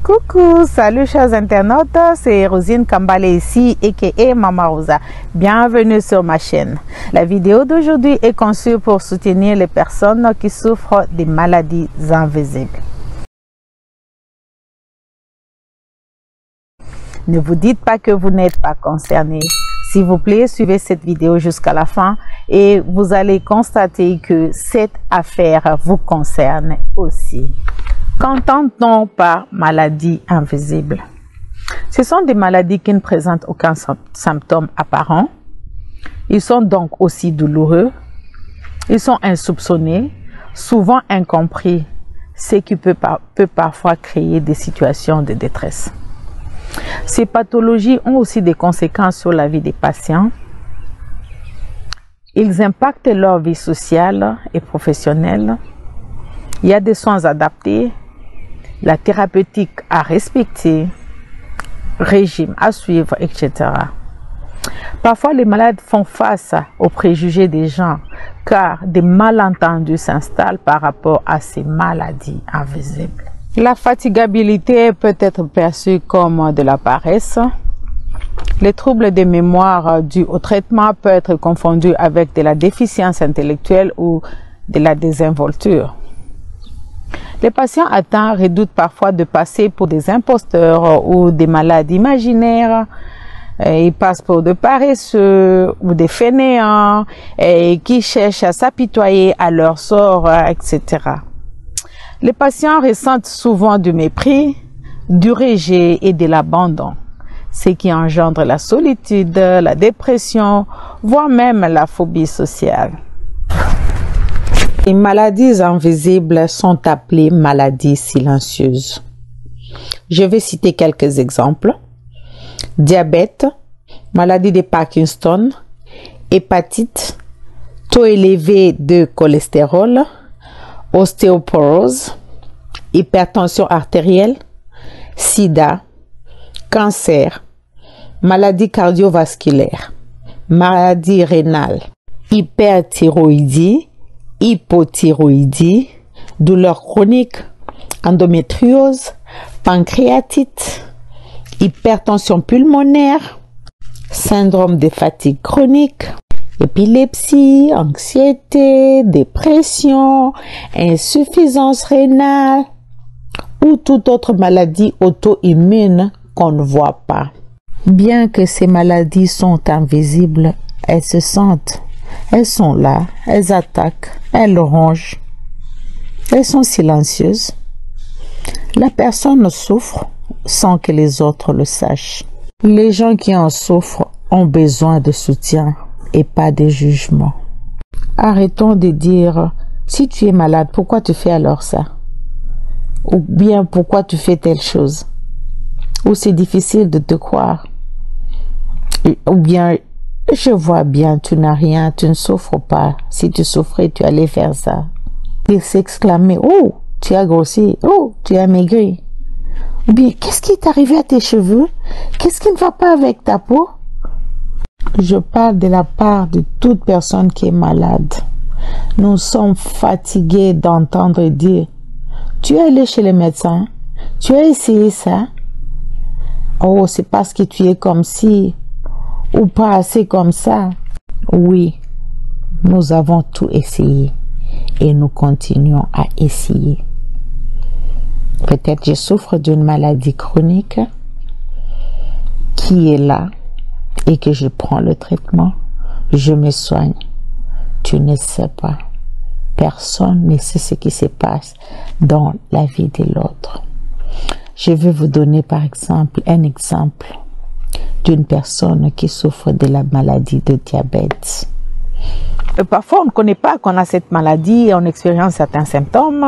Coucou, salut chers internautes, c'est Rosine Kambale ici, aka Mama Rosa. Bienvenue sur ma chaîne. La vidéo d'aujourd'hui est conçue pour soutenir les personnes qui souffrent des maladies invisibles. Ne vous dites pas que vous n'êtes pas concerné. S'il vous plaît, suivez cette vidéo jusqu'à la fin et vous allez constater que cette affaire vous concerne aussi. Qu'entend-on par maladie invisible? Ce sont des maladies qui ne présentent aucun symptôme apparent. Ils sont donc aussi douloureux. Ils sont insoupçonnés, souvent incompris, ce qui peut parfois créer des situations de détresse. Ces pathologies ont aussi des conséquences sur la vie des patients. Ils impactent leur vie sociale et professionnelle. Il y a des soins adaptés, la thérapeutique à respecter, régime à suivre, etc. Parfois, les malades font face aux préjugés des gens car des malentendus s'installent par rapport à ces maladies invisibles. La fatigabilité peut être perçue comme de la paresse. Les troubles de mémoire dus au traitement peuvent être confondus avec de la déficience intellectuelle ou de la désinvolture. Les patients atteints redoutent parfois de passer pour des imposteurs ou des malades imaginaires. Ils passent pour des paresseux ou des fainéants et qui cherchent à s'apitoyer à leur sort, etc. Les patients ressentent souvent du mépris, du rejet et de l'abandon, ce qui engendre la solitude, la dépression, voire même la phobie sociale. Les maladies invisibles sont appelées maladies silencieuses. Je vais citer quelques exemples. Diabète, maladie de Parkinson, hépatite, taux élevé de cholestérol, ostéoporose, hypertension artérielle, sida, cancer, maladie cardiovasculaire, maladie rénale, hyperthyroïdie, hypothyroïdie, douleurs chroniques, endométriose, pancréatite, hypertension pulmonaire, syndrome de fatigue chronique, épilepsie, anxiété, dépression, insuffisance rénale ou toute autre maladie auto-immune qu'on ne voit pas. Bien que ces maladies sont invisibles, elles se sentent. Elles sont là, elles attaquent, elles rongent. Elles sont silencieuses. La personne souffre sans que les autres le sachent. Les gens qui en souffrent ont besoin de soutien et pas de jugement. Arrêtons de dire, si tu es malade, pourquoi tu fais alors ça? Ou bien, pourquoi tu fais telle chose? Ou c'est difficile de te croire? Ou bien, je vois bien, tu n'as rien, tu ne souffres pas. Si tu souffrais, tu allais faire ça. Et s'exclamer, oh, tu as grossi, oh, tu as maigri. Ou bien, qu'est-ce qui est arrivé à tes cheveux? Qu'est-ce qui ne va pas avec ta peau? Je parle de la part de toute personne qui est malade. Nous sommes fatigués d'entendre dire, tu es allé chez le médecin, tu as essayé ça. Oh, c'est parce que tu es comme ci, ou pas assez comme ça. Oui, nous avons tout essayé et nous continuons à essayer. Peut-être je souffre d'une maladie chronique qui est là et que je prends le traitement, je me soigne. Tu ne sais pas. Personne ne sait ce qui se passe dans la vie de l'autre. Je vais vous donner par exemple un exemple d'une personne qui souffre de la maladie de diabète. Parfois, on ne connaît pas qu'on a cette maladie, on expérience certains symptômes,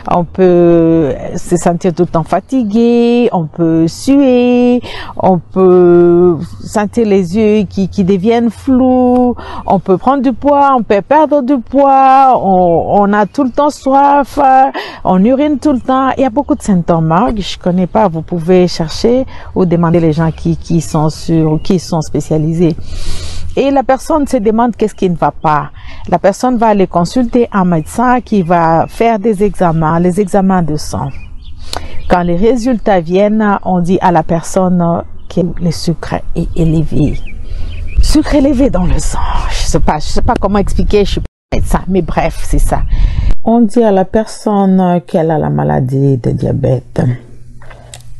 on peut se sentir tout le temps fatigué, on peut suer, on peut sentir les yeux qui deviennent flous, on peut prendre du poids, on peut perdre du poids, on a tout le temps soif, on urine tout le temps. Il y a beaucoup de symptômes que je ne connais pas, vous pouvez chercher ou demander les gens qui sont spécialisés. Et la personne se demande qu'est-ce qui ne va pas. La personne va aller consulter un médecin qui va faire des examens, les examens de sang. Quand les résultats viennent, on dit à la personne que le sucre est élevé. Sucre élevé dans le sang. Je sais pas comment expliquer, je suis pas médecin, mais bref, c'est ça. On dit à la personne qu'elle a la maladie de diabète.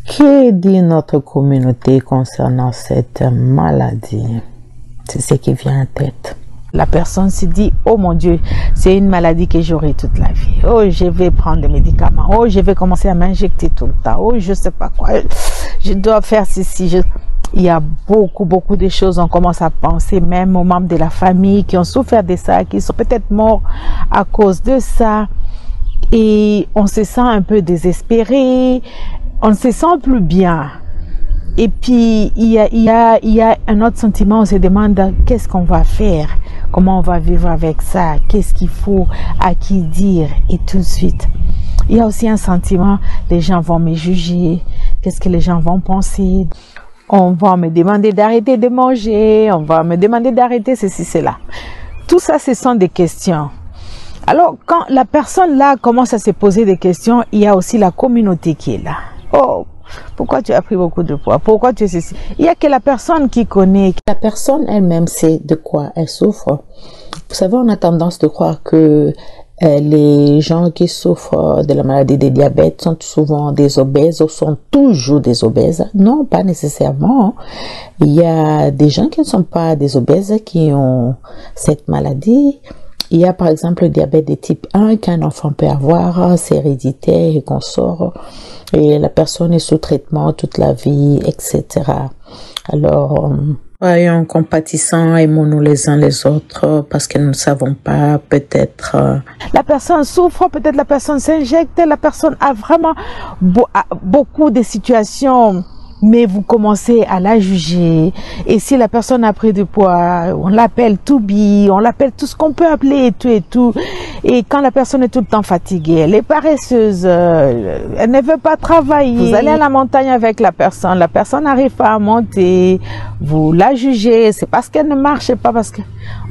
Que dit notre communauté concernant cette maladie? C'est ce qui vient en tête. La personne se dit, oh mon Dieu, c'est une maladie que j'aurai toute la vie. Oh, je vais prendre des médicaments. Oh, je vais commencer à m'injecter tout le temps. Oh, je sais pas quoi. Je dois faire ceci. Il y a beaucoup de choses. On commence à penser même aux membres de la famille qui ont souffert de ça, qui sont peut-être morts à cause de ça. Et on se sent un peu désespéré. On ne se sent plus bien. Et puis, il y a un autre sentiment, on se demande qu'est-ce qu'on va faire, comment on va vivre avec ça, qu'est-ce qu'il faut, à qui dire, et tout de suite. Il y a aussi un sentiment, les gens vont me juger, qu'est-ce que les gens vont penser, on va me demander d'arrêter de manger, on va me demander d'arrêter ceci, cela. Tout ça, ce sont des questions. Alors, quand la personne là commence à se poser des questions, il y a aussi la communauté qui est là. Oh, pourquoi tu as pris beaucoup de poids? Pourquoi tu es ceci? Il n'y a que la personne qui connaît. La personne elle-même sait de quoi elle souffre. Vous savez, on a tendance de croire que les gens qui souffrent de la maladie de diabète sont souvent des obèses ou sont toujours des obèses. Non, pas nécessairement. Il y a des gens qui ne sont pas des obèses qui ont cette maladie. Il y a par exemple le diabète de type 1 qu'un enfant peut avoir, c'est héréditaire et qu'on sort. Et la personne est sous traitement toute la vie, etc. Alors, soyons compatissants, aimons-nous les uns les autres parce que nous ne savons pas, peut-être... La personne souffre, peut-être la personne s'injecte, la personne a vraiment beaucoup de situations, mais vous commencez à la juger. Et si la personne a pris du poids, on l'appelle Toubi, on l'appelle tout ce qu'on peut appeler et tout et tout. Et quand la personne est tout le temps fatiguée, elle est paresseuse, elle ne veut pas travailler. Vous allez à la montagne avec la personne n'arrive pas à monter, vous la jugez, c'est parce qu'elle ne marche pas, parce que...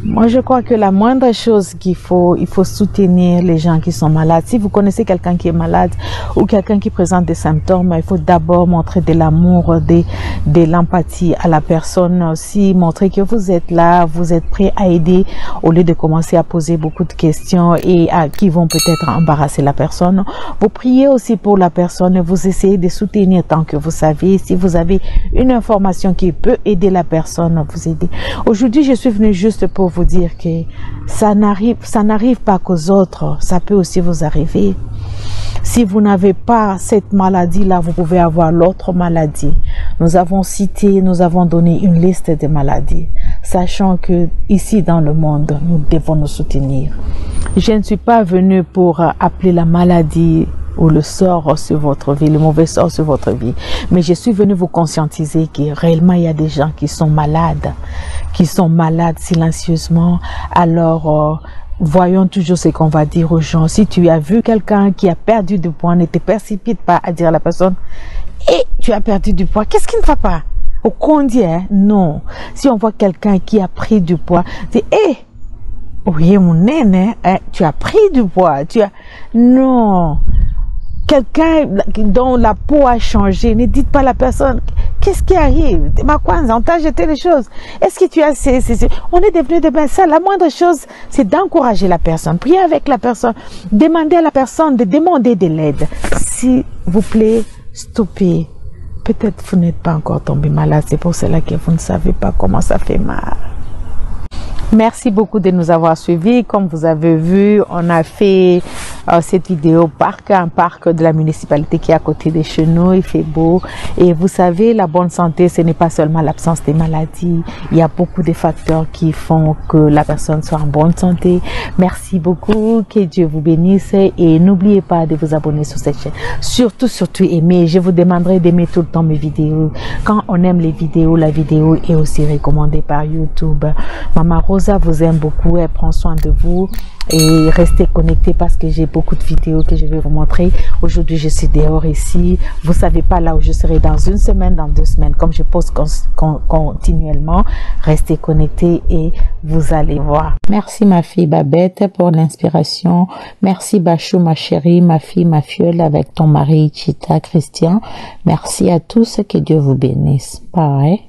Moi, je crois que la moindre chose il faut soutenir les gens qui sont malades. Si vous connaissez quelqu'un qui est malade ou quelqu'un qui présente des symptômes, il faut d'abord montrer de l'amour, de l'empathie à la personne aussi, montrer que vous êtes là, vous êtes prêt à aider au lieu de commencer à poser beaucoup de questions et qui vont peut-être embarrasser la personne. Vous priez aussi pour la personne, vous essayez de soutenir tant que vous savez. Si vous avez une information qui peut aider la personne, vous aidez. Aujourd'hui, je suis venue juste pour vous dire que ça n'arrive pas qu'aux autres, ça peut aussi vous arriver. Si vous n'avez pas cette maladie-là, vous pouvez avoir l'autre maladie. Nous avons donné une liste de maladies, sachant que ici dans le monde, nous devons nous soutenir. Je ne suis pas venue pour appeler la maladie ou le sort sur votre vie, le mauvais sort sur votre vie. Mais je suis venue vous conscientiser que réellement il y a des gens qui sont malades silencieusement. Alors, voyons toujours ce qu'on va dire aux gens. Si tu as vu quelqu'un qui a perdu du poids, ne te précipite pas à dire à la personne, et tu as perdu du poids, qu'est-ce qui ne va pas? Au dit, hein? Non. Si on voit quelqu'un qui a pris du poids, c'est, oui, mon nène, hein, tu as pris du poids, non. Quelqu'un dont la peau a changé, ne dites pas à la personne, qu'est-ce qui arrive? On t'a jeté les choses. Est-ce que tu as... On est devenu de ça. La moindre chose, c'est d'encourager la personne. Priez avec la personne. Demandez à la personne de demander de l'aide. S'il vous plaît, stoppez. Peut-être vous n'êtes pas encore tombé malade. C'est pour cela que vous ne savez pas comment ça fait mal. Merci beaucoup de nous avoir suivis. Comme vous avez vu, on a fait cette vidéo au parc, un parc de la municipalité qui est à côté de chez nous. Il fait beau. Et vous savez, la bonne santé, ce n'est pas seulement l'absence des maladies. Il y a beaucoup de facteurs qui font que la personne soit en bonne santé. Merci beaucoup. Que Dieu vous bénisse. Et n'oubliez pas de vous abonner sur cette chaîne. Surtout aimer. Je vous demanderai d'aimer tout le temps mes vidéos. Quand on aime les vidéos, la vidéo est aussi recommandée par YouTube. Maman Rosa vous aime beaucoup. Elle prend soin de vous. Et restez connectés parce que j'ai beaucoup beaucoup de vidéos que je vais vous montrer. Aujourd'hui, je suis dehors ici. Vous savez pas là où je serai dans une semaine, dans 2 semaines. Comme je poste continuellement, restez connectés et vous allez voir. Merci ma fille Babette pour l'inspiration. Merci Bachou, ma chérie, ma fille, ma filleule avec ton mari Chita, Christian. Merci à tous, que Dieu vous bénisse. Bye.